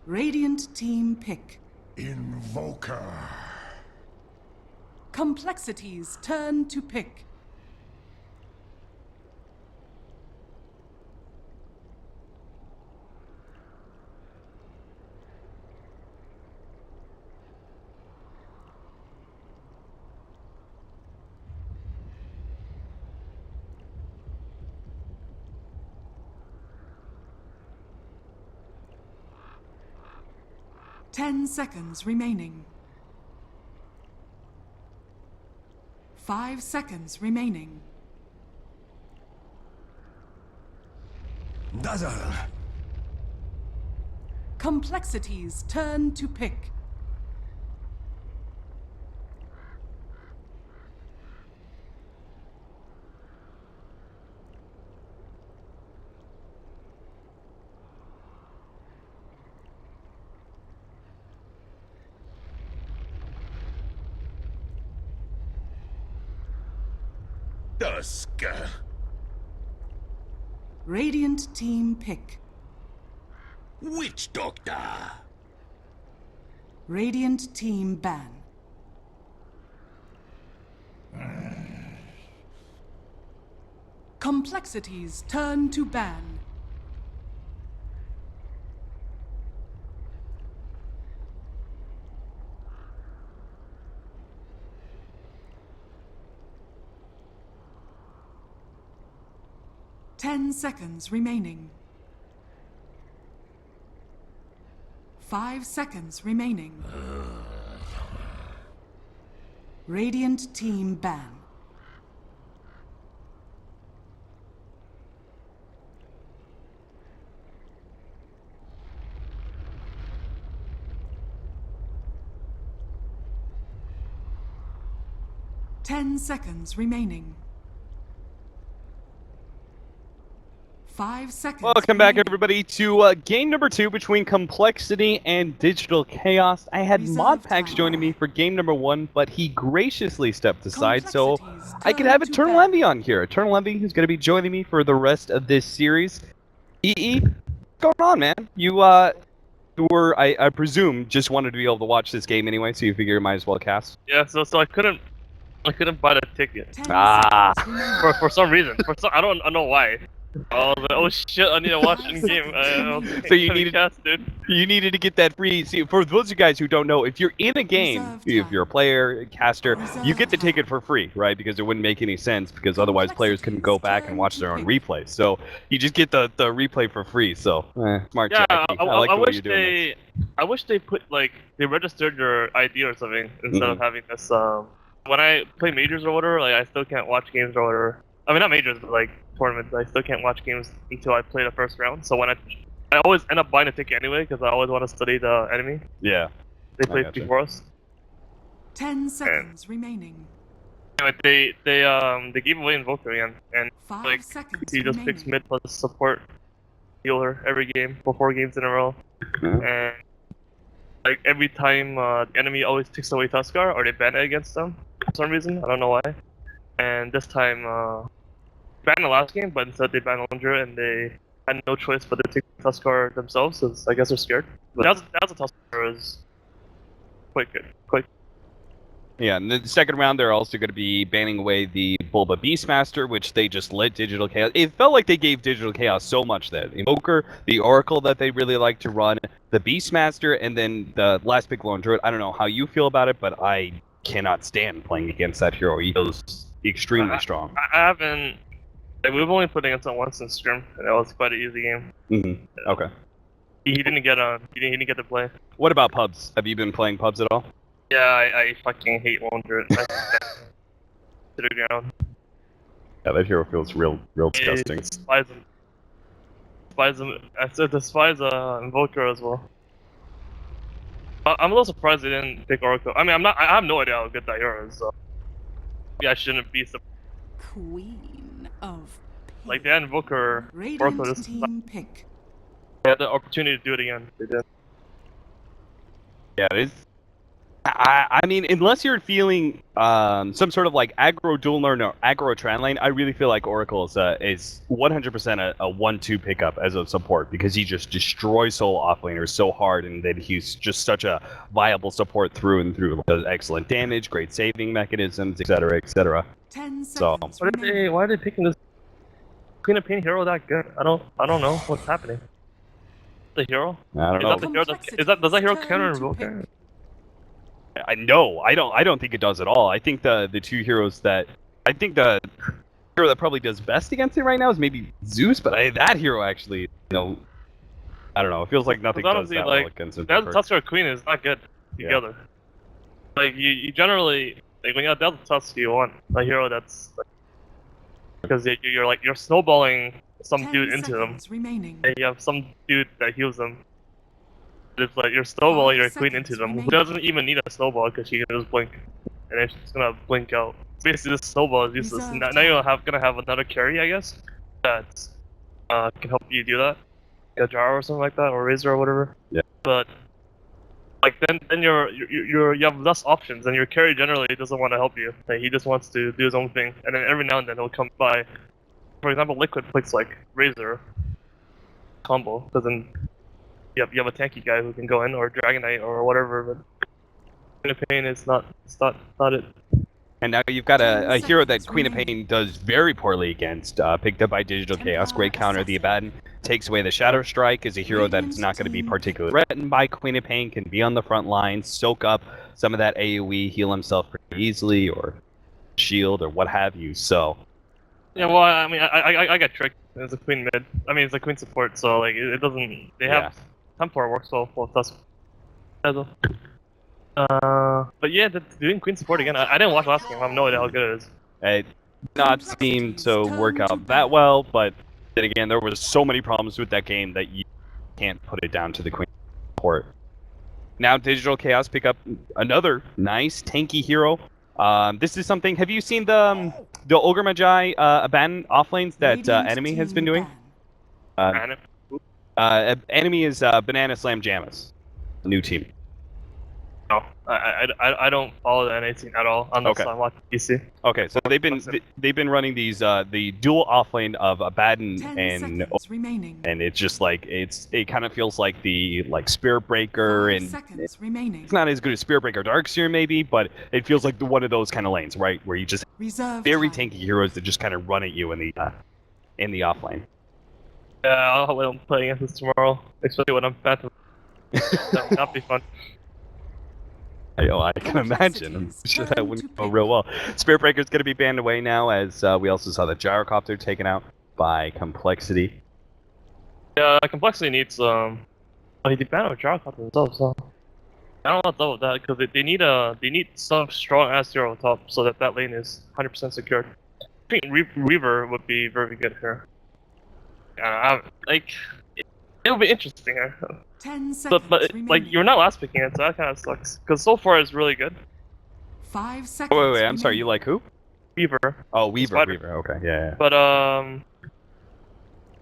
Radiant team pick. Invoker. Complexity's turn to pick. Ten seconds remaining. 5 seconds remaining. Dazzle. Complexity's turn to pick. Dusk. Radiant team pick. Witch Doctor. Radiant team ban. Complexity's turn to ban. Ten seconds remaining. 5 seconds remaining. Radiant team ban. Ten seconds remaining. 5 seconds. Welcome back, everybody, to game number 2 between Complexity and Digital Chaos. I had Modpax joining me for game number 1, but he graciously stepped aside, so I could have Eternal Envy on here. Eternal Envy is going to be joining me for the rest of this series. EE, what's going on, man? You were, I presume, just wanted to be able to watch this game anyway, so you figure you might as well cast. Yeah, so I couldn't buy the ticket. For some reason. I don't know why. Oh shit! I need to watch in game. So you needed to get that free. See, for those of you guys who don't know, if you're in a game, if you're a player, a caster, you get the ticket for free, right? Because it wouldn't make any sense, because otherwise players couldn't go back and watch their own replay. So you just get the replay for free. So smart. Yeah, Jackie. I like the way you're doing this. I wish they put they registered your ID or something instead of having this. When I play majors or whatever, like I still can't watch games or whatever. I mean, not majors, but like tournaments. I still can't watch games until I play the first round. So when I always end up buying a ticket anyway, because I always want to study the enemy. Yeah. They played before us. 10 seconds remaining. Anyway, they gave away Invoker again, and like he just picks mid plus support healer every game for 4 games in a row. And like every time the enemy always takes away Tuskar, or they ban it against them for some reason. I don't know why. And this time, banned the last game, but instead they banned Lundra, and they had no choice but to take Tuskar themselves, because I guess they're scared. But that's a Tuskar is quite good. Yeah, and the second round they're also going to be banning away the Bulba Beastmaster, which they just let Digital Chaos. It felt like they gave Digital Chaos so much that Invoker, the Oracle that they really like to run, the Beastmaster, and then the last pick Lone Druid. I don't know how you feel about it, but I cannot stand playing against that hero. He goes extremely strong. I haven't. Like, we've only played against him once in Scrim, and that was quite an easy game. Okay. He didn't get he didn't get to play. What about pubs? Have you been playing pubs at all? Yeah, I fucking hate Lone Druid. To the ground. Yeah, that hero feels real disgusting. I despise Invoker as well. I'm a little surprised they didn't pick Oracle. I mean, I have no idea how good that hero is. So maybe I shouldn't be surprised. Queen of Pick. Like, they had Invoker, Oracle this team pick. They had the opportunity to do it again. They did. Yeah, it is. I mean, unless you're feeling some sort of like aggro dual learn or aggro trend lane, I really feel like Oracle is 100% a 1-2 pickup as a support because he just destroys solo offlaners so hard, and that he's just such a viable support through and through. Does excellent damage, great saving mechanisms, etc., etc. 10 So seconds. Why are they picking this Queen of Pain hero that good? I don't know what's happening. The hero? I don't Is know. that the hero does that hero counter Invoker? I don't think it does at all. I think the two heroes that the hero that probably does best against it right now is maybe Zeus, but that hero actually, I don't know. It feels like nothing does that well against him. Delta Tusk or Queen is not good together. Yeah. Like you generally when you have Delta Tusk, you want a hero that's because you're snowballing some dude into them, and you have some dude that heals them. It's like you're snowballing your queen into them, who doesn't even need a snowball because she can just blink, and it's just gonna blink out. Basically, this snowball is useless. Now you're gonna have another carry, I guess, that can help you do that, like a Jar or something like that, or Razor or whatever. Yeah. But like then you have less options, and your carry generally doesn't want to help you. Like, he just wants to do his own thing, and then every now and then he'll come by. For example, Liquid picks like Razor combo, because then you have a tanky guy who can go in, or Dragonite, or whatever, but Queen of Pain is not it. And now you've got a hero that Queen of Pain does very poorly against, picked up by Digital Chaos, great counter, the Abaddon, takes away the Shadow Strike, is a hero that's not going to be particularly threatened by Queen of Pain, can be on the front line, soak up some of that AoE, heal himself pretty easily, or shield, or what have you, so... Yeah, well, I mean, I got tricked as a Queen mid. I mean, it's a Queen support, so like, it doesn't... They have... Templar works well with Tusk. But yeah, doing Queen support again. I didn't watch last game. I have no idea how good it is. It did not seem to work out that well, but then again, there was so many problems with that game that you can't put it down to the Queen support. Now, Digital Chaos pick up another nice tanky hero. This is something. Have you seen the Ogre Magi Abaddon offlanes that Enemy has been doing? Enemy is Banana Slam Jamas, new team. No, I don't follow the NA scene at all unless I'm watching PC. Okay, so they've been running these the dual offlane of Abaddon and it's just like it kind of feels like the Spirit Breaker, and it's not as good as Spirit Breaker Darkseer maybe, but it feels like one of those kind of lanes, right, where you just very tanky heroes that just kind of run at you in the offlane. Yeah, I'll wait on playing against this tomorrow, especially when I'm Phantom. That'll be fun. I can imagine. I'm sure that wouldn't go real well. Spirit Breaker's going to be banned away now, as we also saw the Gyrocopter taken out by Complexity. Yeah, Complexity needs he banned with Gyrocopter himself, so I don't know what's up with that, because they need some strong ass hero on top so that lane is 100% secured. I think Reaver would be very good here. It'll be interesting. 10 seconds but like, you're not last picking it, so that kind of sucks. Because so far it's really good. 5 seconds. Wait, I'm sorry. You like who? Weaver. Oh, Weaver. Okay, yeah. But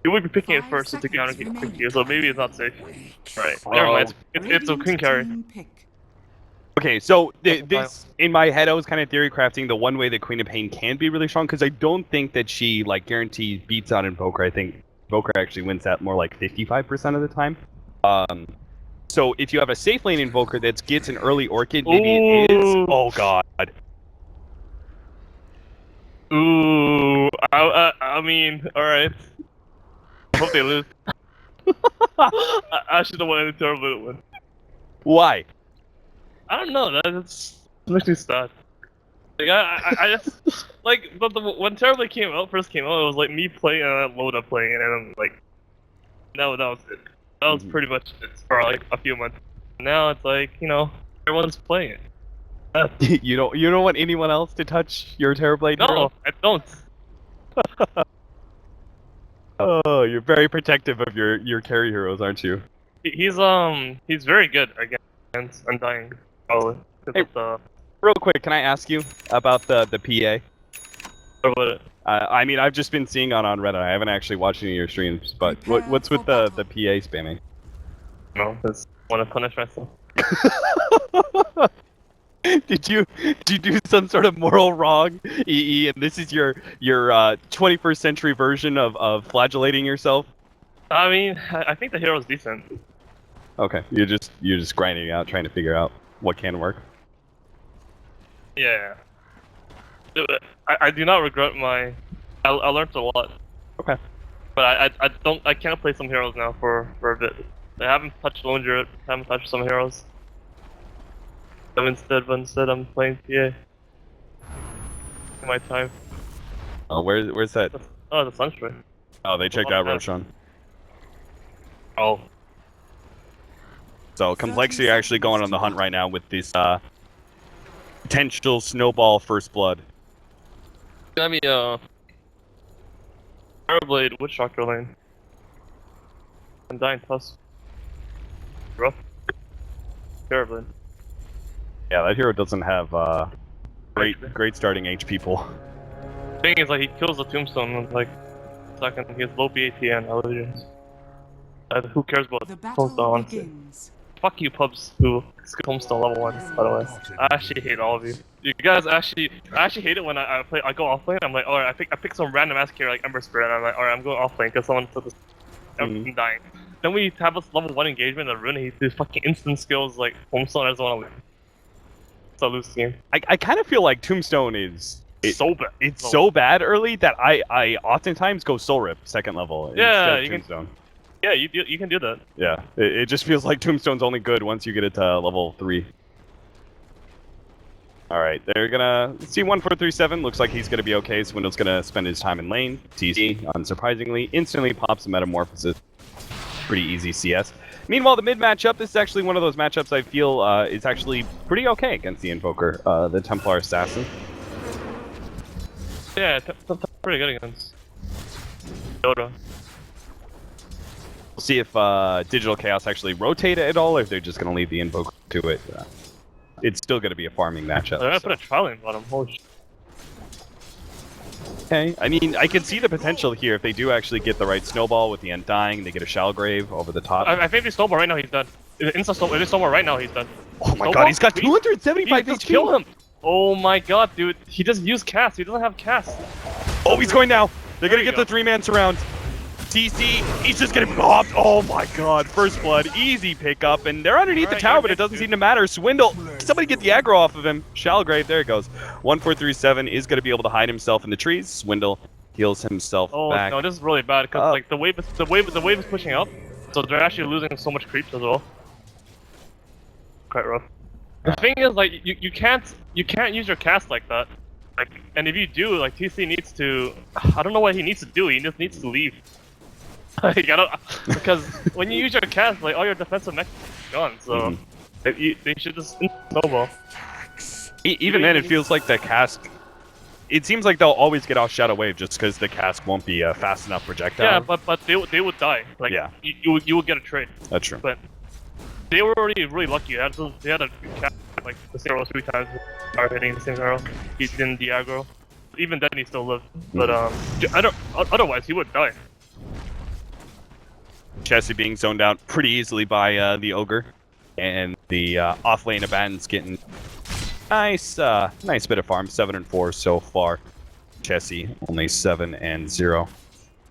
you would be picking it first to counter pick you, so maybe it's not safe. Right. Never mind. It's a queen carry. Okay, so this in my head, I was kind of theory crafting the one way that Queen of Pain can be really strong, because I don't think that she guarantees beats on Invoker. I think Invoker actually wins that more like 55% of the time. So if you have a safe lane Invoker that gets an early Orchid, maybe it is. Oh god. Ooh, I mean, all right. I hope they lose. I should have wanted a terrible win. Why? I don't know. That's makes me sad. Like I just but when Terribly first came out, it was like me playing and Loda playing, and then that was it. That was pretty much it for like a few months. Now it's like, everyone's playing it. You don't want anyone else to touch your Terrorblade hero? No, I don't. Oh, you're very protective of your carry heroes, aren't you? He's very good against Undying. Probably. Hey, real quick, can I ask you about the PA? What about it? I mean, I've just been seeing on Reddit. I haven't actually watched any of your streams, but what's with the PA spamming? No, just want to punish myself. Did you do some sort of moral wrong, EE? And this is your 21st century version of flagellating yourself? I mean, I think the hero's decent. Okay, you're just grinding out, trying to figure out what can work. Yeah. I do not regret my. I learned a lot. Okay. But I can't play some heroes now for a bit. I haven't touched Lone Druid, haven't touched some heroes. But instead I'm playing PA. In my time. Oh, where's that? Oh, the Sunstring. Oh, they checked out Roshan. Oh. So Complexity are actually going on the hunt right now with this potential snowball first blood. Got me Fireblade Witch Doctor lane. I'm dying Tusk. Rough. Fireblade. Yeah, that hero doesn't have great starting HP pool. Thing is, like, he kills the tombstone in like a second. He has low BAT and illusions. Who cares about The tombstone, battle honestly? begins. Fuck you, pubs who skip tombstone level 1, by the way. I actually hate all of you. You guys I actually hate it when I go offlane. I'm like, alright, I pick some random ass character like Ember Spirit, and I'm like, alright, I'm going offlane because someone took this. I'm dying. Then we have this level 1 engagement and Rune, he does fucking instant skills like tombstone. I just want to leave. So lose the game. I kind of feel like Tombstone is So bad. It's so bad early that I oftentimes go Soul Rip second level Yeah, instead of you Tombstone. Yeah, you can do that. Yeah, it just feels like Tombstone's only good once you get it to level 3. Alright, they're gonna see 1437. Looks like he's gonna be okay. Swindle's gonna spend his time in lane. TC, unsurprisingly, instantly pops a Metamorphosis. Pretty easy CS. Meanwhile, the mid matchup, this is actually one of those matchups I feel is actually pretty okay against the Invoker, the Templar Assassin. Yeah, pretty good against Dota. We'll see if Digital Chaos actually rotate it at all, or if they're just going to leave the Invoker to it. It's still going to be a farming matchup. They're gonna put a trial in on him. Holy shit. Okay, I mean, I can see the potential here if they do actually get the right snowball with the Undying, they get a Shellgrave over the top. I think if snowball right now, he's done. Insta snowball right now, he's done. Oh my Snowball? god, he's got 275 Just HP! kill him! Oh my god, dude. He just used cast. He doesn't have cast. Oh, he's going now! They're There gonna you get go. the 3-man surround. TC, he's just getting mobbed. Oh my god, first blood, easy pickup, and they're underneath the Alright, tower, you're but it good, doesn't dude. seem to matter. Swindle, somebody get the aggro off of him. Shallgrave, there it goes. 1437 is gonna be able to hide himself in the trees. Swindle heals himself Oh back. no, this is really bad because like the wave is pushing up, so they're actually losing so much creeps as well. Quite rough. The thing is, like, you can't use your cast like that. Like, and if you do, like, TC needs to. I don't know what he needs to do. He just needs to leave. Like, I don't, because when you use your cast, like, all your defensive mech is gone. So they should just snowball. Even then, it feels like the cask. It seems like they'll always get off Shadow Wave just because the cask won't be a fast enough projectile. Yeah, but they would die. Like, Yeah. you would get a trade. That's true. But they were already really lucky. They had a cast like the same arrow 3 times. Are hitting the same arrow. He didn't the aggro. Even then, he still lived. But otherwise he would die. Chessie being zoned out pretty easily by the Ogre. And the off lane Abaddon's getting nice bit of farm. 7 and 4 so far. Chessie only 7 and 0.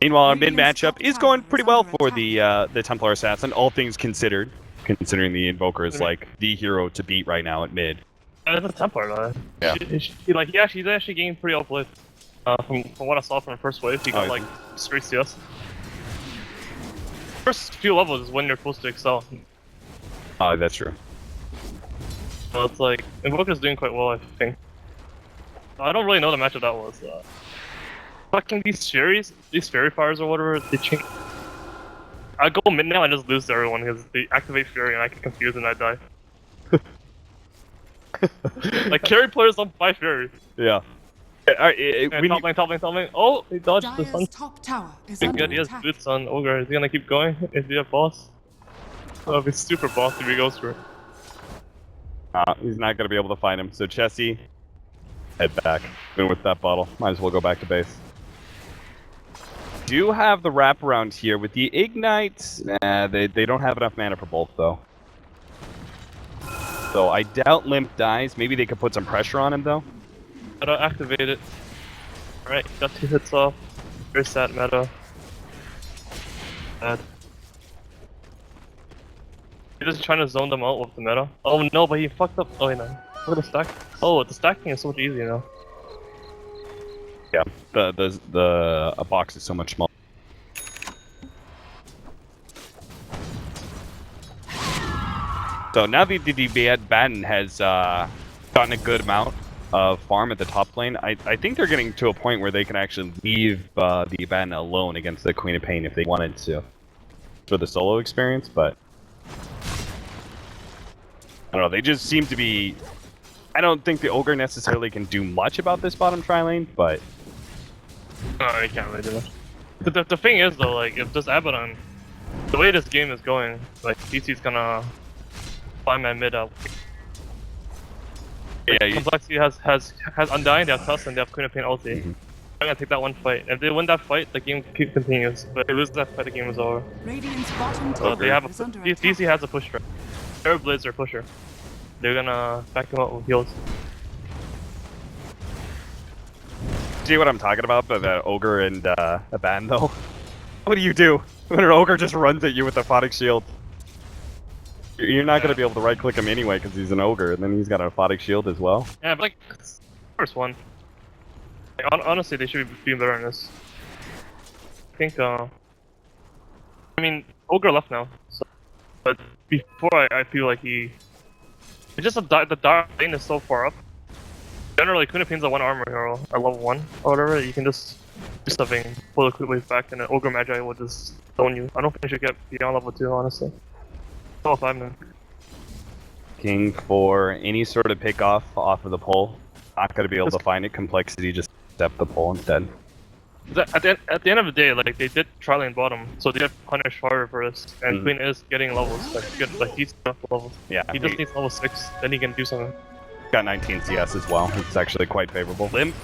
Meanwhile, our mid matchup is going pretty well for the Templar Assassin, all things considered. Considering the Invoker is like the hero to beat right now at mid. That's a Templar, though. Yeah. He's actually getting pretty outplayed. From what I saw from the first wave, he got like straight CS. First few levels is when you're supposed to excel. That's true. So it's like Invoker's doing quite well, I think. I don't really know the matchup that was. Fucking these fairy fires or whatever, they change. I go mid now and just lose to everyone because they activate Fury and I get confused and I die. Like, carry players don't buy Fury. Yeah. Top lane. Oh, he dodged the sun. Dire's top tower is Good, under he has attack. boots on Ogre. Is he gonna keep going? Is he a boss? Oh, he's super boss if he goes for it. He's not going to be able to find him. So Chessie, head back. Been with that bottle. Might as well go back to base. Do have the wraparound here with the Ignite. They don't have enough mana for both, though. So I doubt Limp dies. Maybe they could put some pressure on him though. Meta activate it. Alright, got 2 hits off. Very sad meta. Bad. He's just trying to zone them out with the meta. Oh no, but he fucked up. Oh, no. Look at the stack. Oh, the stacking is so much easier now. Yeah, the box is so much smaller. So now the Batten has gotten a good amount of farm at the top lane. I think they're getting to a point where they can actually leave the Batten alone against the Queen of Pain if they wanted to for the solo experience, but I don't know, they just seem to be... I don't think the Ogre necessarily can do much about this bottom tri lane, but... No, he can't really do that. The thing is though, like, if this Abaddon, the way this game is going, like, DC's gonna climb at mid up. Yeah, Complexity has Undying, they have Tusk, and they have Queen of Pain ulti. I'm gonna take that one fight. If they win that fight, the game continues. But if they lose that fight, the game is over. Radiant's bottom So tower they have is under DC has a push strat. Their Blades are pusher. They're gonna back him up with heals. See what I'm talking about? The Ogre and a Batten though? What do? When an Ogre just runs at you with a Photic Shield? You're not gonna be able to right click him anyway because he's an Ogre, and then he's got a Photic Shield as well. Yeah, but like, first one. Like, honestly, they should be better in this. I think, I mean, Ogre left now, so, but before I feel like it's just the dark lane is so far up. Generally, Queen of Pain's a 1 armor hero, or level 1, or whatever, you can just do something, pull the quick wave back, and then Ogre Magi will just zone you. I don't think you should get beyond level 2, honestly. Level 5 man. King for any sort of pick off of the pole. Not gonna be able to find it. Complexity just step the pole instead. At the end of the day, like, they did tri lane bottom, so they get punished harder for this. And Queen is getting levels, he's enough levels. Yeah, he just needs level 6, then he can do something. Got 19 CS as well. It's actually quite favorable. Limp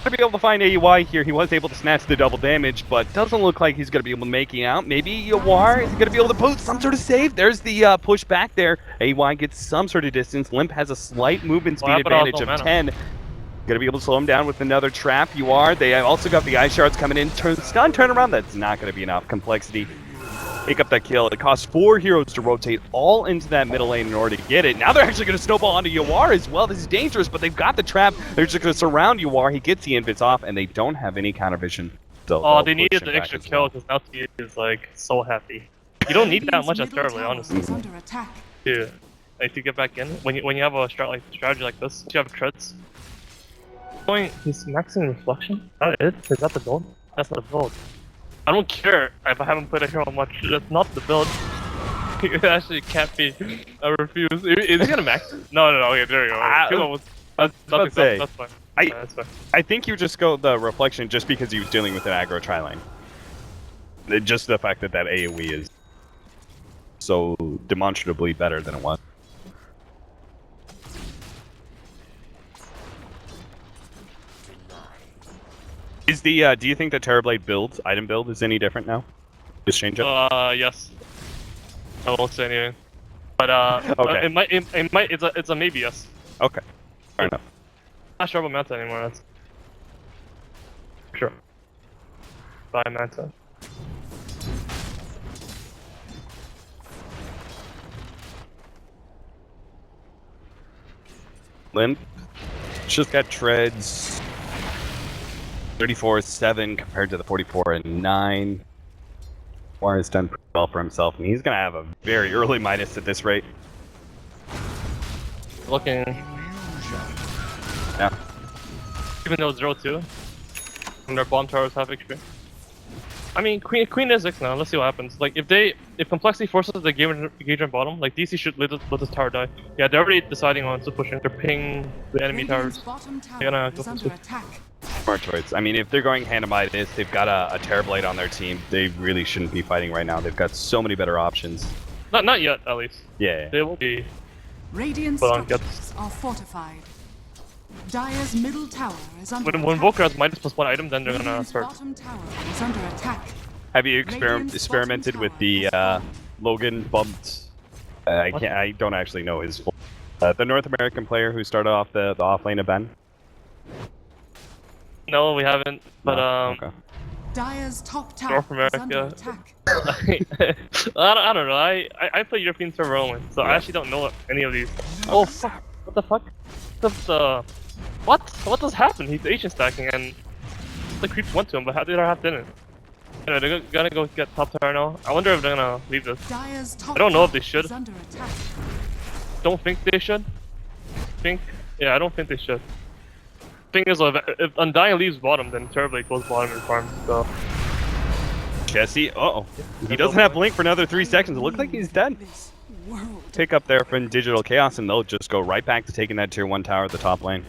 gonna be able to find AUI here. He was able to snatch the double damage, but doesn't look like he's gonna be able to make it out. Maybe Yawar is gonna be able to post some sort of save. There's the push back there. AUI gets some sort of distance. Limp has a slight movement speed advantage of 10. Gonna be able to slow him down with another trap. You are. They also got the ice shards coming in. Stun turnaround. That's not gonna be enough. Complexity pick up that kill. It costs 4 heroes to rotate all into that middle lane in order to get it. Now they're actually going to snowball onto Yawar as well. This is dangerous, but they've got the trap. They're just going to surround Yawar. He gets the invis off, and they don't have any counter vision. So they needed the extra kill because now T is like so happy. You don't need that much as terribly, honestly. Yeah, if you get back in, when you have a strategy like this, you have treads. He's maxing reflection. Is that the build? That's not the build. I don't care if I haven't played a hero much. That's not the build. It actually can't be. I refuse. Is he gonna max? No. Okay, there you go. That's fine. That's fine. I think you just go the reflection just because he was dealing with an aggro tri lane. Just the fact that AoE is so demonstrably better than it was. Is the do you think the Terrorblade item build is any different now? Just change it? Yes. I won't say anything. But okay. It's a maybe yes. Okay. Fair enough. Not sure about Manta anymore, that's sure. Bye Manta. Limp just got treads 34-7 compared to the 44-9. War has done pretty well for himself, and he's gonna have a very early minus at this rate. Looking. Yeah. Even though it's 0-2, and their bomb towers have XP. I mean, Queen is X now. Let's see what happens. Like, if Complexity forces the engage on bottom, like DC should let this tower die. Yeah, they're already deciding on pushing. They're pinging the enemy towers. They're gonna go for smart choice. I mean, if they're going hand to Midas, they've got a Terrorblade on their team. They really shouldn't be fighting right now. They've got so many better options. Not yet, at least. Yeah. They will be. Radiant structures are fortified. Dire's middle tower is under when Volker has -+1 item, then they're gonna start. Bottom tower is under attack. Have you experimented with the Logan bumped? I don't actually know his full. The North American player who started off the off lane of Ben? No, we haven't. But Okay. Dire's top tower North is under America. attack. I don't know. I play European server only, so I actually don't know any of these. Oh fuck! What the fuck? What just happened? He's Asian stacking and the creeps went to him, but how did our half didn't? Anyway, they're gonna go get top tower now. I wonder if they're gonna leave this. Dire's top I don't know if they tower should. is under attack. Don't think they should. Yeah, I don't think they should. Thing is, if Undying leaves bottom, then Terrorblade goes bottom and farms. So Jesse, he doesn't have Blink for another 3 seconds. It looks like he's dead. This world. Pick up there from Digital Chaos, and they'll just go right back to taking that tier 1 tower at the top lane.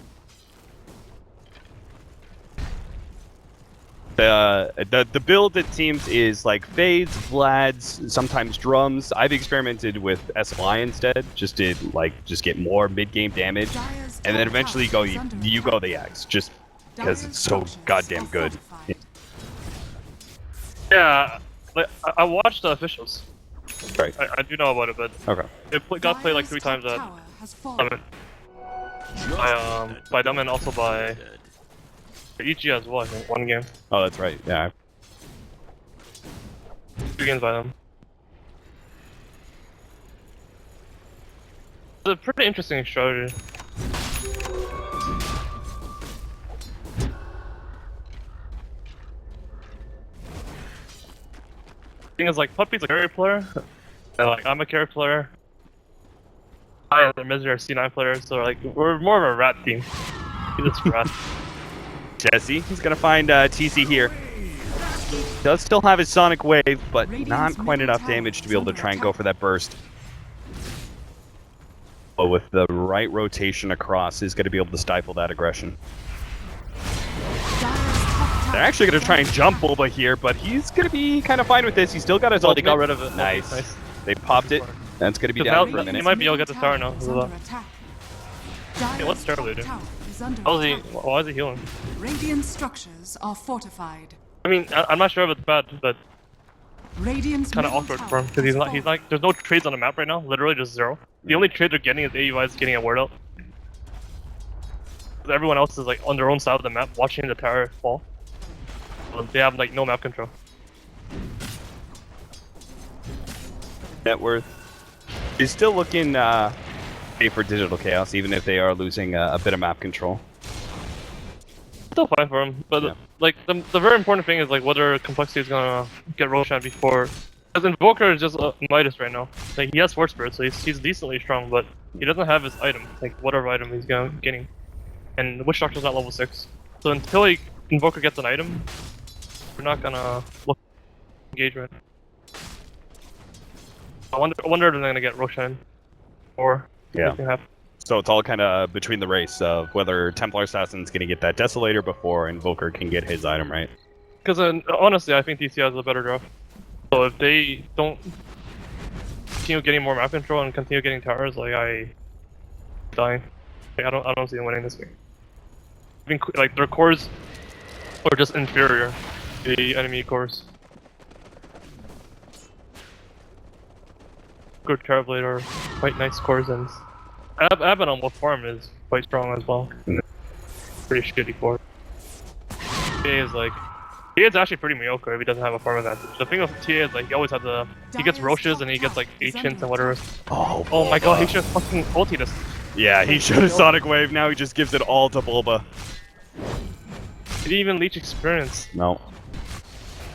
The build, it seems, is like fades, Vlads, sometimes drums. I've experimented with SLI instead, just to just get more mid-game damage, Dire's and then top eventually tower go is under you attack. go the Axe, just because Dire's it's so structures goddamn are good. fortified. yeah, like, I watched the officials. Right. I do know about it, but Okay. it got played like Dire's 3 times top at tower has fallen. by them and also by EG as well. I think 1 game, Oh, that's right. Yeah. 2 games by them. It's a pretty interesting strategy. Thing is, like, Puppy's a carry player, and like I'm a carry player. I and Misery are C9 players, so like we're more of a rat team. He's just rat. Jesse, he's gonna find TC here. Does still have his Sonic Wave, but not quite enough damage to be able to try and go for that burst. But with the right rotation across, he's gonna be able to stifle that aggression. They're actually gonna try and jump Bulba here, but he's gonna be kind of fine with this. He's still got his Oh, ultimate. they got rid of it. Nice. Nice. They popped it. That's gonna be Because down now for a he minute. might be able to get the tower now. Hey, what's Terrorblade doing? How is he? Why is he healing? Radiant structures are fortified. I mean, I'm not sure if it's bad, but Radiant's kind of middle awkward for him tower because he's has not. There's no trades on the map right now. Literally just 0. The only trade they're getting is AUI's getting a word out. Everyone else is like on their own side of the map, watching the tower fall. So they have like no map control. Net worth is still looking safe for Digital Chaos, even if they are losing a bit of map control. Still fine for him, but Yeah. like the very important thing is like whether Complexity is gonna get Roshan before. Because Invoker is just Midas right now. Like he has Force Spirit, so he's decently strong, but he doesn't have his item, like whatever item he's getting. And Witch Doctor's not level 6, so until Invoker gets an item, we're not gonna look at engagement. I wonder if they're gonna get Roshan, or Yeah. anything happen. So it's all kind of between the race of whether Templar Assassin's going to get that Desolator before Invoker can get his item, right? Because honestly, I think TC has a better draft. So if they don't continue getting more map control and continue getting towers, like dying. Like, I don't see them winning this game. I think like their cores are just inferior to the enemy cores. Good Terrorblade are quite nice cores, and Abaddon with farm is quite strong as well. Pretty shitty core. TA is like, TA is actually pretty mediocre if he doesn't have a farm advantage. The thing with TA is like he always has he gets Roches and he gets like Ancients and whatever. Oh my god, he should fucking ulti this. Yeah, he showed a Sonic Wave, now he just gives it all to Bulba. Did he even leech experience? No.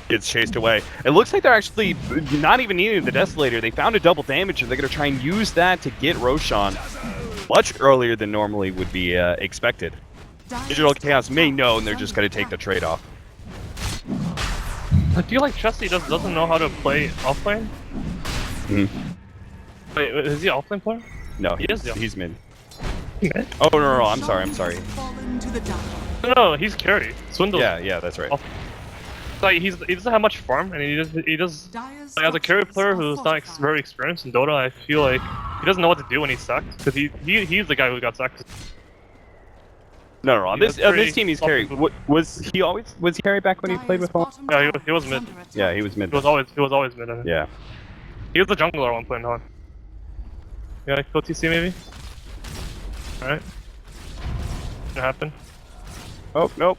Gets chased away. It looks like they're actually not even needing the Desolator. They found a double damage, and they're going to try and use that to get Roshan much earlier than normally would be expected. Digital Chaos may know, and they're just going to take the trade-off. I feel like Chesty doesn't know how to play offlane. Wait, is he offlane player? No, is, he's mid. Mid? Oh, no, I'm sorry. No, he's carry. Swindle. Yeah, that's right. Like he doesn't have much farm, and he does like as a carry player who's not very experienced in Dota. I feel like he doesn't know what to do when he's sacked because he's the guy who got sacked. No, on this team he's carry. Was he carry back when he played with Hall? Yeah, he was mid. Yeah, he was mid. He was always mid. I think. Yeah. He was the jungler at one point in time. Yeah, go TC maybe. Alright. What happened? Oh, nope.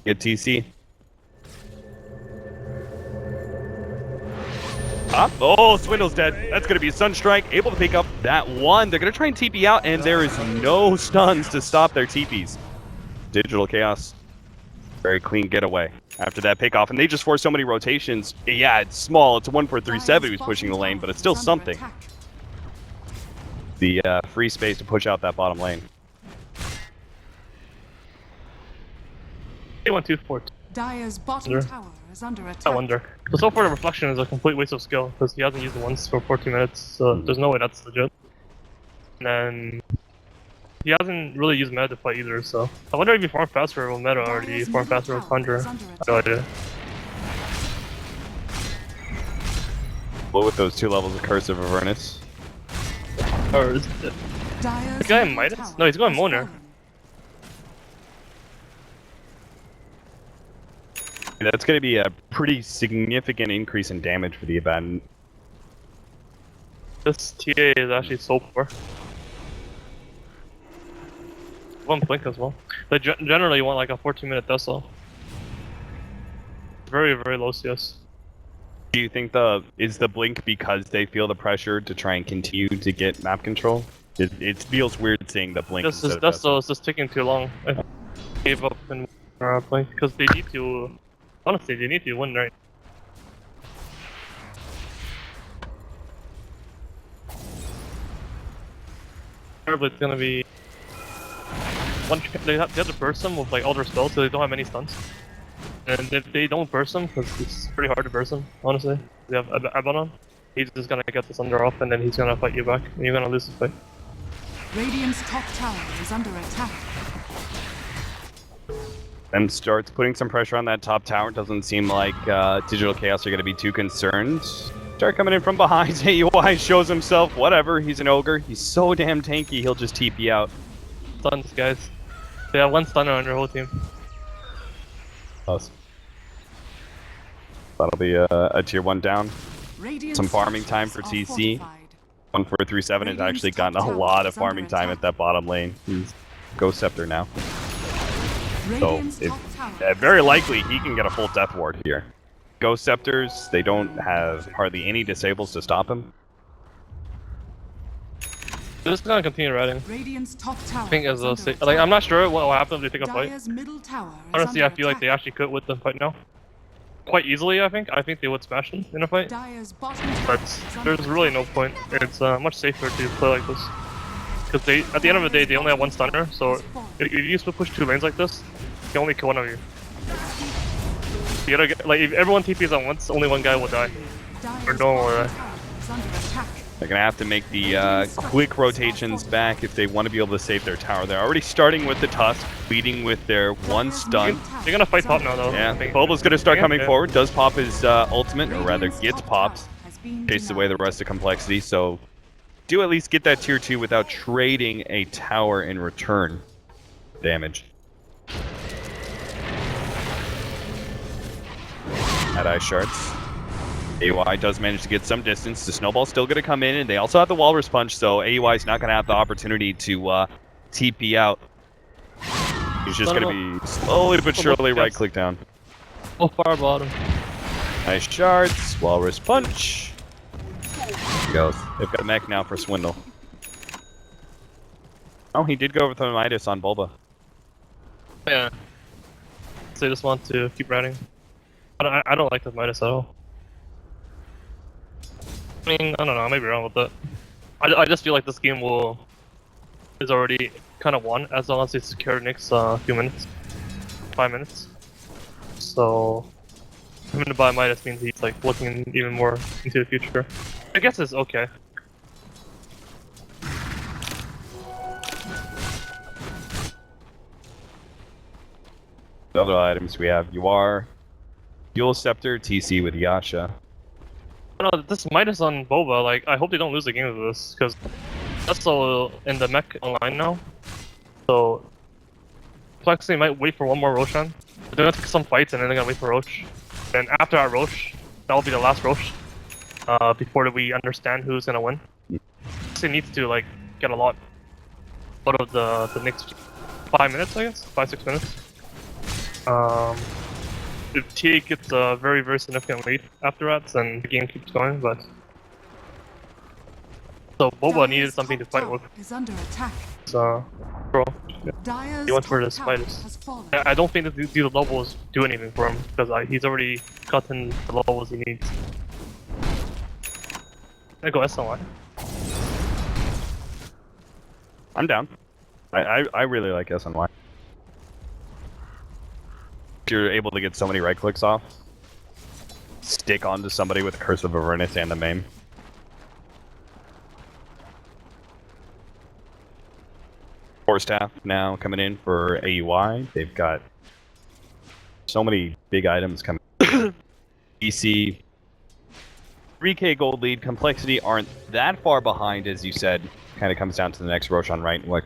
Get TC. Up. Oh, Swindle's dead. That's going to be a Sunstrike. Able to pick up that one. They're going to try and TP out, and there is no stuns to stop their TPs. Digital Chaos. Very clean getaway after that pickoff, and they just forced so many rotations. Yeah, it's small. It's a 1-4-3-7 who's pushing the lane, but it's still something. The free space to push out that bottom lane. They went 2-4. Dire's bottom tower is under attack. I wonder. So far, the reflection is a complete waste of skill because he hasn't used it once for 14 minutes, so there's no way that's legit. And then he hasn't really used meta to fight either, so I wonder if he farmed faster with meta or he farmed faster with Thunder. I have no idea. What with those 2 levels of Cursive Avernus? Or is it the guy in Midas? No, he's going Moner. That's going to be a pretty significant increase in damage for the Abaddon. This TA is actually so poor. One blink as well. But generally you want like a 14-minute Dessel. Very, very low CS. Do you think is the blink because they feel the pressure to try and continue to get map control? It feels weird seeing the blink. This is Dessel is just taking too long. I gave up and blink because they need to. Honestly, they need to win right. Probably it's gonna be one. They have to burst them with like all their spells, so they don't have any stuns. And if they don't burst them, because it's pretty hard to burst them, honestly. They have Abaddon. He's just gonna get this under off, and then he's gonna fight you back, and you're gonna lose this fight. Radiant's top tower is under attack. Then starts putting some pressure on that top tower. Doesn't seem like Digital Chaos are going to be too concerned. Start coming in from behind. AUI shows himself. Whatever. He's an ogre. He's so damn tanky. He'll just TP out. Stuns, guys. They have 1 stunner on their whole team. Us. That'll be a tier 1 down. Some farming time for TC. 1-4-3-7 has actually gotten a lot of farming time at that bottom lane. He's Ghost Scepter now. So, very likely he can get a full death ward here. Ghost Scepters, they don't have hardly any disables to stop him. They're just gonna continue riding. I think as a like, I'm not sure what will happen if they take a fight. Honestly, I feel like they actually could with the fight now. Quite easily, I think. I think they would smash them in a fight. But there's really no point. It's much safer to play like this. Because they, at the end of the day, they only have 1 stunner, so if you used to push 2 lanes like this, you can only kill one of you. You gotta get, like, if everyone TPs at once, only 1 guy will die. Or no one will die. They're gonna have to make the quick rotations back if they want to be able to save their tower. They're already starting with the Tusk, leading with their 1 stun. They're gonna fight top now, though. Yeah, Boba's gonna start coming forward. Does pop his ultimate, or rather gets popped. Chases away the rest of Complexity, so do at least get that tier 2 without trading a tower in return. Damage. At Ice Shards. AUI does manage to get some distance. The snowball's still going to come in, and they also have the Walrus Punch, so AUI is not going to have the opportunity to TP out. He's just going to be slowly but surely right-click down. Oh, far bottom. Nice Shards, Walrus Punch. There he goes. They've got a mech now for Swindle. Oh, he did go with the Midas on Bulba. Yeah. So they just want to keep riding. I don't like this Midas at all. I mean, I don't know, I may be wrong with that. I just feel like this game is already kind of won as long as they secure the next few minutes. 5 minutes. So, him to buy Midas means he's like looking even more into the future. I guess it's okay. The other items we have UR, Dual Scepter, TC with Yasha. No, this Midas on Boba, like, I hope they don't lose the game with this, because that's still in the mech online now. So, Complexity might wait for 1 more Roshan. They're gonna take some fights and then they're gonna wait for Rosh. And after that Rosh, that'll be the last Rosh. Before we understand who's gonna win. They need to, like, get a lot out of the next 5 minutes, I guess, 5-6 minutes. If TA gets a very, very significant lead after that, then the game keeps going, but... So Boba needed something to fight with. Is under attack. So, bro, Dire's he went for top the tower spiders. has fallen. I don't think that these levels do anything for him, because he's already gotten the levels he needs. I go SLI. I'm down. I really like SNY. You're able to get so many right clicks off. Stick onto somebody with Curse of Avernus and the main. Force staff now coming in for AUI. They've got so many big items coming. DC 3k gold lead. Complexity aren't that far behind, as you said. Kind of comes down to the next Roshan, right? What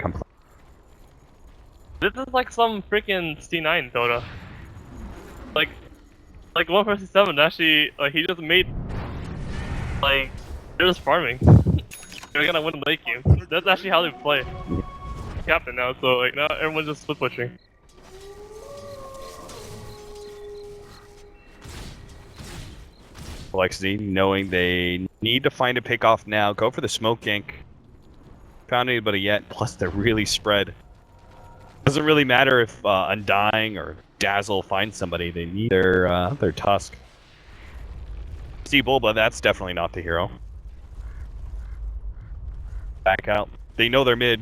This is like some freaking C9 Dota. Like 157 actually, like he just made, like, they're just farming. They're gonna win the late game. That's actually how they play. Captain now, so like now everyone's just split pushing. Complexity, knowing they need to find a pick off now, go for the smoke gank. Found anybody yet? Plus, they're really spread. Doesn't really matter if Undying or Dazzle finds somebody. They need their Tusk. See Bulba, that's definitely not the hero. Back out. They know they're mid.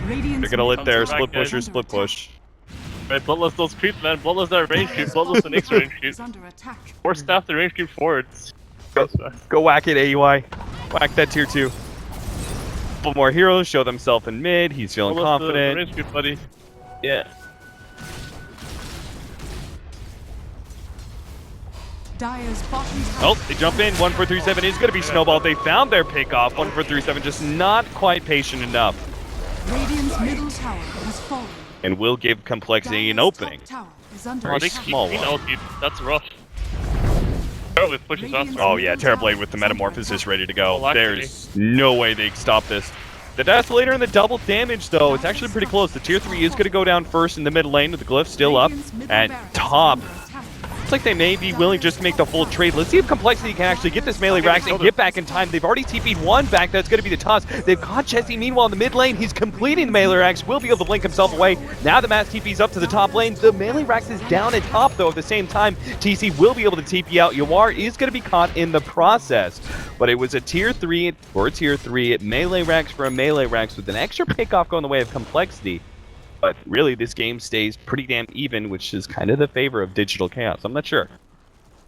They're gonna let their split pusher split push. Right, Bloodless those creeps, man. Bloodless their range creep. Bloodless the next range creep. Or staff the range creep forwards. Go whack it, AUI. Whack that tier 2. Couple more heroes show themselves in mid. He's feeling confident. The range creep, buddy. Yeah. Oh, they jump in. 1437 is going to be snowballed. They found their pick off. 1437 just not quite patient enough. Radiant's middle tower has fallen. And will give Complexity an opening. Oh, they small keep one. That's rough. Terribly pushes faster. Oh yeah, Terrorblade with the Metamorphosis ready to go. Alacrity. There's no way they can stop this. The Desolator and the double damage though, it's actually pretty close. The tier 3 is going to go down first in the mid lane with the glyph still up. At top, looks like they may be willing just to make the full trade. Let's see if Complexity can actually get this melee racks and get back in time. They've already TP'd one back. That's going to be the Tusk. They've caught Jesse meanwhile in the mid lane. He's completing the melee racks. Will be able to blink himself away. Now the mass TP's up to the top lane. The melee racks is down at top though. At the same time, TC will be able to TP out. Yawar is going to be caught in the process. But it was a tier 3 for a tier 3. Melee racks for a melee racks with an extra pickoff going the way of Complexity. But really, this game stays pretty damn even, which is kind of the favor of Digital Chaos. I'm not sure.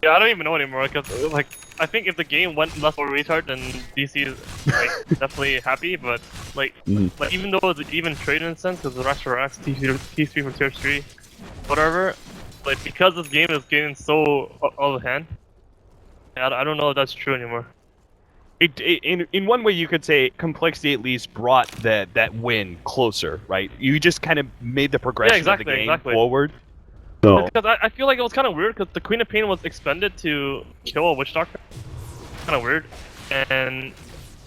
Yeah, I don't even know anymore, because, like, I think if the game went less for retard, then DC is, like, definitely happy, but, like, like, even though it's even trade in a sense, because the racks for racks, T3 for tier 3, whatever, like, because this game is getting so out of hand, I don't know if that's true anymore. In one way, you could say Complexity at least brought that win closer, right? You just kind of made the progression of the game forward. So. Because I feel like it was kind of weird, because the Queen of Pain was expended to kill a Witch Doctor. Kind of weird. And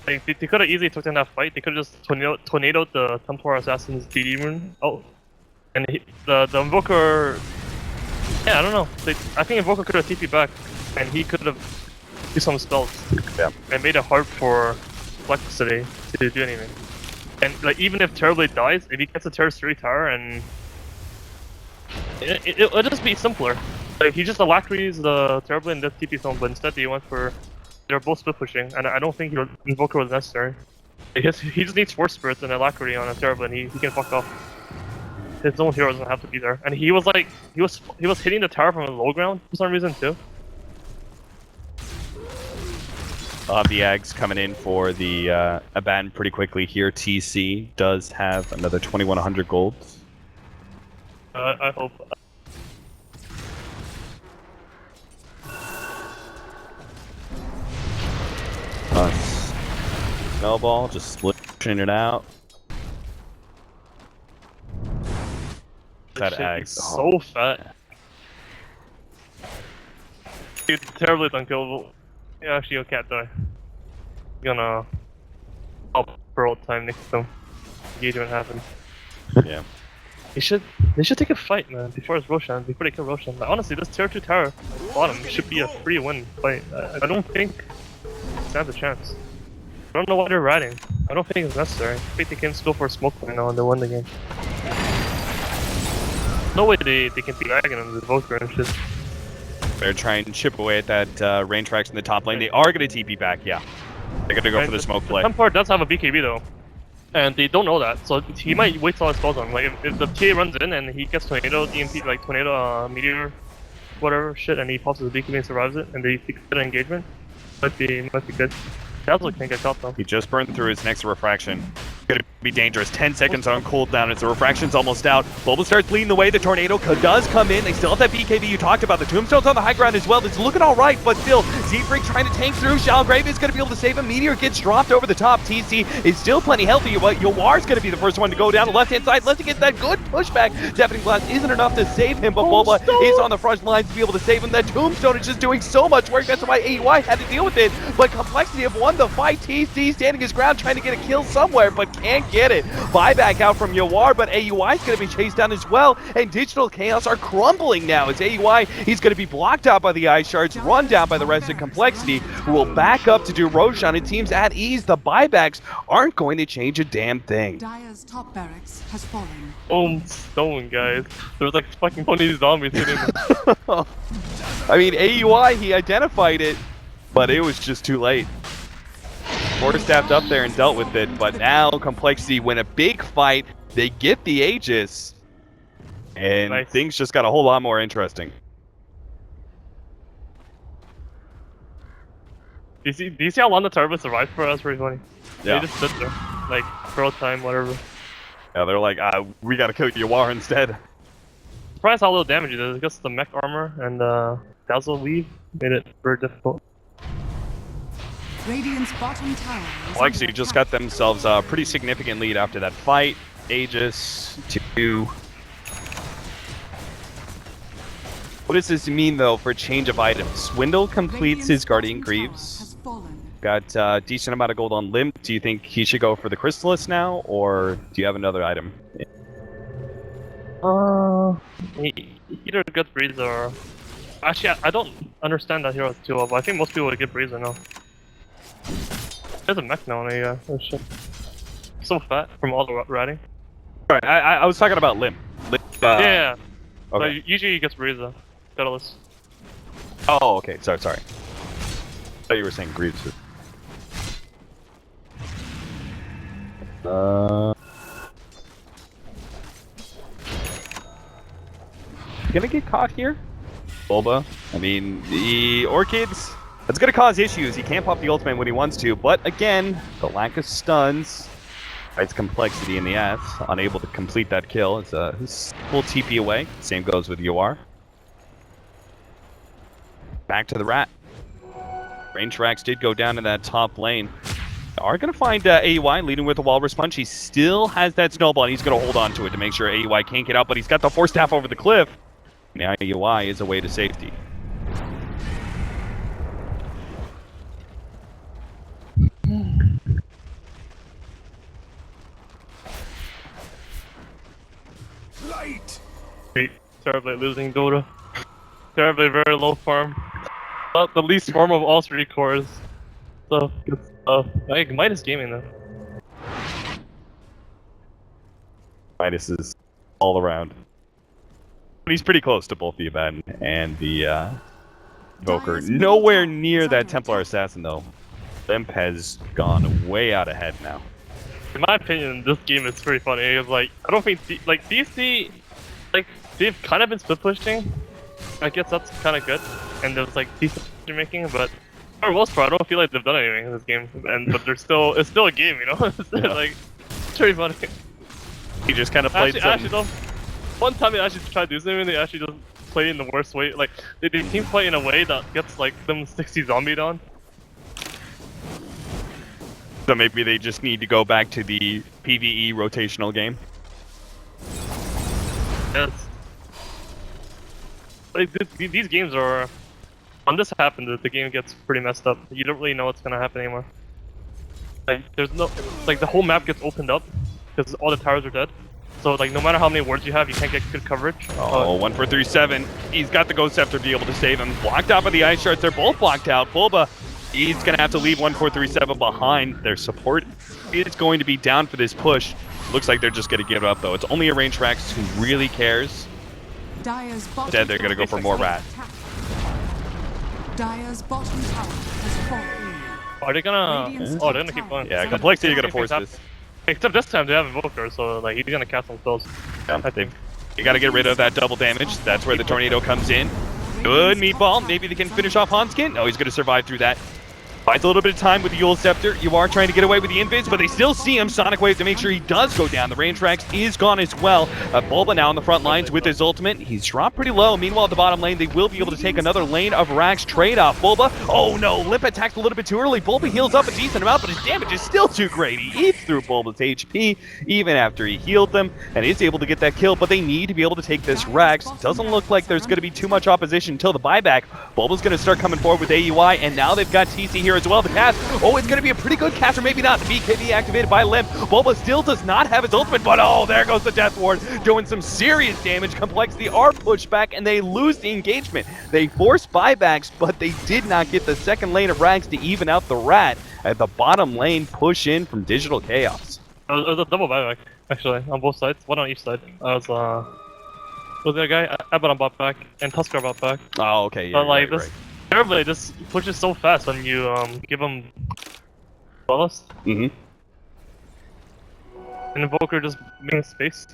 like, they could have easily took in that fight. They could have just tornadoed the Templar Assassin's DD rune. Oh. And the Invoker... Yeah, I don't know. I think Invoker could have TP back, and he could have do some spells. Yeah. And made it hard for Complexity to do anything. And like, even if Terrorblade dies, if he gets a tier 3 tower, and it'll just be simpler. Like, he just alacrities the Terrorblade and does TP film, but instead he went for... They're both split pushing, and I don't think Invoker was necessary. He just needs Force Spirits and alacrity on a Terrorblade, and he can fuck off. His own hero doesn't have to be there. And he was like... He was hitting the tower from the low ground for some reason too. I'll have the Ags coming in for the Aban pretty quickly here. TC does have another 2100 gold. I hope. Snowball just splitting it out. That Ags so fat. Dude, terribly unkillable. Yeah, actually, you can't die. You're gonna up for all time next to him. engagement happened. Yeah. They should take a fight, man, before it's Roshan, before they kill Roshan. Like, honestly, this tier 2 tower bottom should be a free win fight. I don't think it stands a chance. I don't know why they're riding. I don't think it's necessary. I think they can just go for a smoke right now and they win the game. No way they can beat Dragon and the Volker and shit. They're trying to chip away at that rain tracks in the top lane. They are going to TP back, yeah. They're going to go for the smoke play. Lampard does have a BKB though. And they don't know that, so he might wait till his spells on. Like, if the TA runs in and he gets Tornado, EMP, like Tornado, Meteor, whatever shit, and he pops his BKB and survives it, and they get an engagement, might be good. Dazzle can't get caught though. He just burned through his next refraction. Gonna be dangerous. 10 seconds on cooldown as the refraction's almost out. Bulba starts leading the way. The tornado does come in. They still have that BKB you talked about. The tombstone's on the high ground as well. It's looking all right, but still, Z-Freak trying to tank through. Shalgrave is gonna be able to save him. Meteor gets dropped over the top. TC is still plenty healthy, but Yowar's gonna be the first one to go down the left-hand side. Unless he gets that good pushback. Deafening Blast isn't enough to save him, but Bulba is on the front lines to be able to save him. That tombstone is just doing so much work. That's why AUI had to deal with it. But Complexity have won the fight. TC standing his ground, trying to get a kill somewhere, but can't get it. Buyback out from Yawar, but AUI is going to be chased down as well, and Digital Chaos are crumbling now as AUI, he's going to be blocked out by the Ice Shards, run down by the rest of Complexity, who will back up to do Roshan. It seems at ease, the buybacks aren't going to change a damn thing. Dire's top barracks has fallen. Oh, stone, guys. There's like fucking 20 zombies hitting him. I mean, AUI, he identified it, but it was just too late. Quarterstaffed up there and dealt with it, but now Complexity win a big fight. They get the Aegis, and things just got a whole lot more interesting. Do you see how long the turbo survived for us? Pretty funny. Yeah. They just stood there, like throw time, whatever. Yeah, they're like, we gotta kill Yawar instead. Surprised how little damage it is. I guess the mech armor and Dazzle Weave made it very difficult. Radiant's bottom tower. Complexity just got themselves a pretty significant lead after that fight. Aegis to... What does this mean, though, for a change of items? Swindle completes his Guardian Greaves. Got a decent amount of gold on Limp. Do you think he should go for the Chrysalis now, or do you have another item? Either get Breeze or... Actually, I don't understand that hero too well, but I think most people would get Breeze now. There's a mech now, yeah. Oh shit. So fat from all the riding. Alright, I was talking about Limp. Yeah. Okay. So usually he gets Breeza. Catalyst. Oh, okay. Sorry. I thought you were saying Greaves. Gonna get caught here? Bulba. I mean, the Orchids, that's gonna cause issues. He can't pop the ultimate when he wants to, but again, the lack of stuns fights Complexity in the ass, unable to complete that kill. It's a full TP away. Same goes with Yawar. Back to the Rat. Rain tracks did go down in that top lane. Are going to find AUI leading with a Walrus Punch. He still has that snowball, and he's going to hold on to it to make sure AUI can't get out, but he's got the Force Staff over the cliff. Now AUI is a way to safety. Light! Terribly losing Dota. Terribly very low farm. Not the least farm of all 3 cores. So, good stuff. Like, Midas Gaming though. Midas is all around. But he's pretty close to both the Abaddon and the Invoker. Nowhere near that Templar Assassin though. Limp has gone way out ahead now. In my opinion, this game is pretty funny. It's like, I don't think, DC, like, they've kind of been split pushing. I guess that's kind of good. And there's like decent decision making, but for the most part, I don't feel like they've done anything in this game. But it's still a game, you know? Yeah. Like, it's pretty funny. He just kind of played one time they actually tried to do something, they actually just play in the worst way. Like, they team play in a way that gets like them 60 zombied on. So maybe they just need to go back to the PvE rotational game. Yes. Like, these games are... When this happened, the game gets pretty messed up. You don't really know what's gonna happen anymore. Like, there's no... Like, the whole map gets opened up, because all the towers are dead. So like no matter how many wards you have, you can't get good coverage. Oh, 1437. He's got the Ghost Scepter to be able to save him. Blocked out by the Ice Shards. They're both blocked out. Bulba, he's going to have to leave 1437 behind. Their support is going to be down for this push. Looks like they're just going to give it up, though. It's only a ranged Rax who really cares. Instead, they're going to go for more Rat. Dire's bottom tower has fallen. Are they gonna... Oh, they're gonna keep going. Yeah, Complexity going to force this. Except this time they have Invoker, so like he's gonna cast some spells. Yeah, I think you got to get rid of that double damage. That's where the Tornado comes in. Good meatball. Maybe they can finish off Hanskin. Oh, he's going to survive through that. Finds a little bit of time with the Yule Scepter. You are trying to get away with the invis, but they still see him. Sonic Wave to make sure he does go down. The range Rax is gone as well. Bulba now on the front lines with his ultimate. He's dropped pretty low. Meanwhile, at the bottom lane, they will be able to take another lane of Rax trade-off. Bulba, oh no, Limp attacked a little bit too early. Bulba heals up a decent amount, but his damage is still too great. He eats through Bulba's HP, even after he healed them, and is able to get that kill, but they need to be able to take this Rax. Doesn't look like there's going to be too much opposition until the buyback. Bulba's going to start coming forward with AUI, and now they've got TC here as well. The cast. Oh, it's going to be a pretty good cast, or maybe not. The BKB activated by Limp. Bulba still does not have his ultimate, but oh, there goes the Death Ward, doing some serious damage. Complexity are pushed back, and they lose the engagement. They force buybacks, but they did not get the second lane of Rags to even out the Rat. At the bottom lane, push in from Digital Chaos. It was a double buyback, actually, on both sides. One on each side. Was the guy? Abbott on bot back, and Tusker bot back. Oh, okay, yeah, but like right, this, Terribly just pushes so fast when you give him ballast. Mm-hmm. And Invoker just makes space.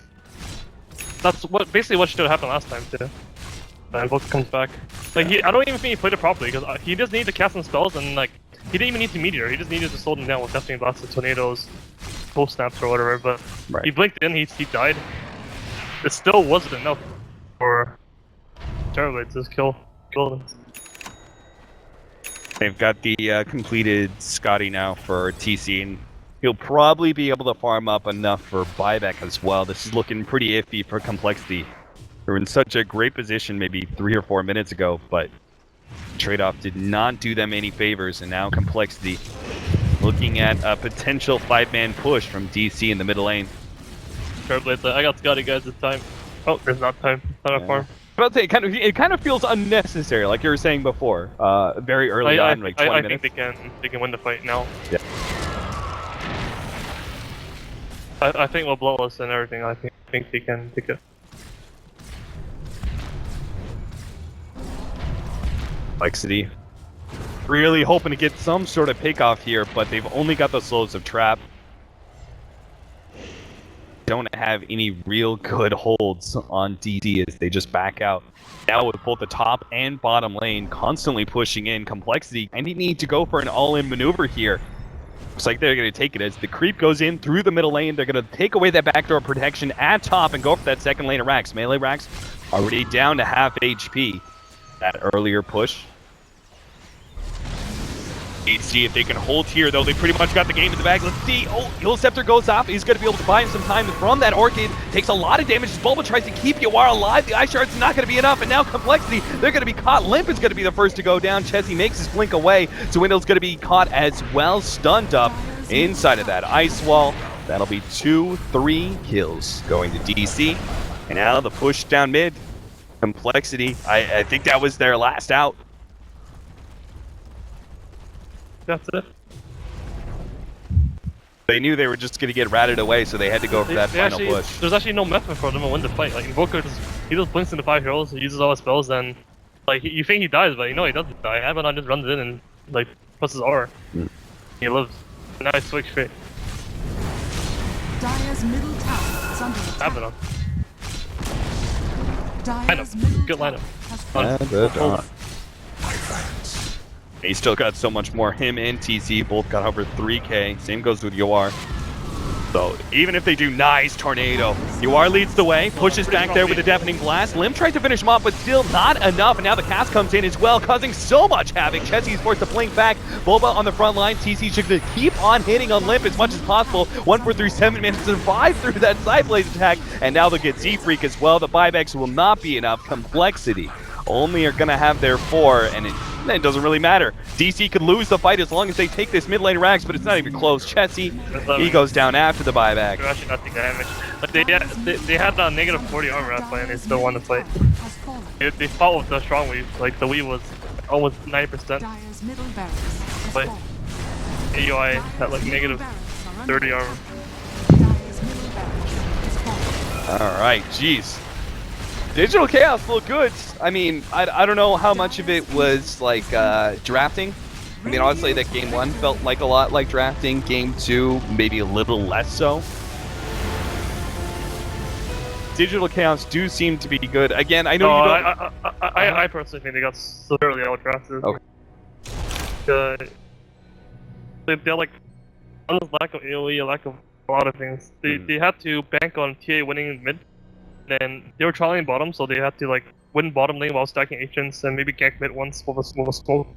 That's basically what should have happened last time too. The Invoker comes back. Like I don't even think he played it properly because he just needed to cast some spells and like he didn't even need to meteor. He just needed to slow them down with Deafening Blast, Tornadoes, Pulse Snaps or whatever. But he blinked in, he died. It still wasn't enough for Terribly to just kill them. They've got the completed Scotty now for TC, and he'll probably be able to farm up enough for buyback as well. This is looking pretty iffy for Complexity. They were in such a great position maybe 3 or 4 minutes ago, but trade-off did not do them any favors, and now Complexity looking at a potential 5-man push from DC in the middle lane. Trailblazer, I got Scotty guys this time. Oh, there's not time. Not a farm. But it kind of feels unnecessary, like you were saying before. Very early on, like 20 minutes. I think they can win the fight now. Yeah. I think we'll blow us and everything. I think they can take it. Complexity really hoping to get some sort of pick off here, but they've only got the souls of Trap. Don't have any real good holds on DC as they just back out. Now with both the top and bottom lane constantly pushing in, Complexity and they need to go for an all-in maneuver here. Looks like they're going to take it as the creep goes in through the middle lane. They're going to take away that backdoor protection at top and go for that second lane of Rax. Melee Rax already down to half HP. That earlier push. Let's see if they can hold here, though. They pretty much got the game in the bag. Let's see. Oh, Yule Scepter goes off. He's going to be able to buy him some time from that Orchid. Takes a lot of damage. Bulba tries to keep Yawar alive. The Ice Shard's not going to be enough. And now Complexity, they're going to be caught. Limp is going to be the first to go down. Chessie makes his blink away. Swindle's going to be caught as well. Stunned up inside of that ice wall. That'll be 2-3 kills going to DC. And now the push down mid. Complexity, I think that was their last out. That's it. They knew they were just going to get ratted away, so they had to go for that final push. There's actually no method for them to win the fight. Like Invoker, he just blinks into 5 heroes, he uses all his spells, and like you think he dies, but you know he doesn't die. Abaddon just runs in and like presses R. He lives. And now he's switch straight. Dire's middle tower is under attack. Abaddon. Dire's middle Good lineup. He still got so much more. Him and TC both got over 3k. Same goes with Yawar. So even if they do nice Tornado, Yawar leads the way, pushes back there with a Deafening Blast. Lim tries to finish him off, but still not enough. And now the cast comes in as well, causing so much havoc. Chessie's forced to blink back. Bulba on the front line. TC should keep on hitting on Limp as much as possible. 1437 managed to survive through that side blaze attack. And now they'll get Z-Freak as well. The buybacks will not be enough. Complexity only are gonna have their 4, and it doesn't really matter. DC could lose the fight as long as they take this mid lane Rags, but it's not even close. Chessy, he goes down after the buyback. They're actually not taking damage. But they had a negative 40 armor at fight and they still won the fight. They fought with the strong weave, like the weave was almost 90%. But AUI had like negative 30 armor. Alright, jeez. Digital Chaos looked good. I mean, I don't know how much of it was like drafting. I mean, honestly, that game 1 felt like a lot like drafting. Game 2, maybe a little less so. Digital Chaos do seem to be good. Again, I know you don't... I personally think they got severely out-drafted. Okay. They're like, a lack of AoE, a lack of a lot of things. They had to bank on TA winning mid. Then they were trialing bottom, so they had to like win bottom lane while stacking agents and maybe gank mid once with a smoke.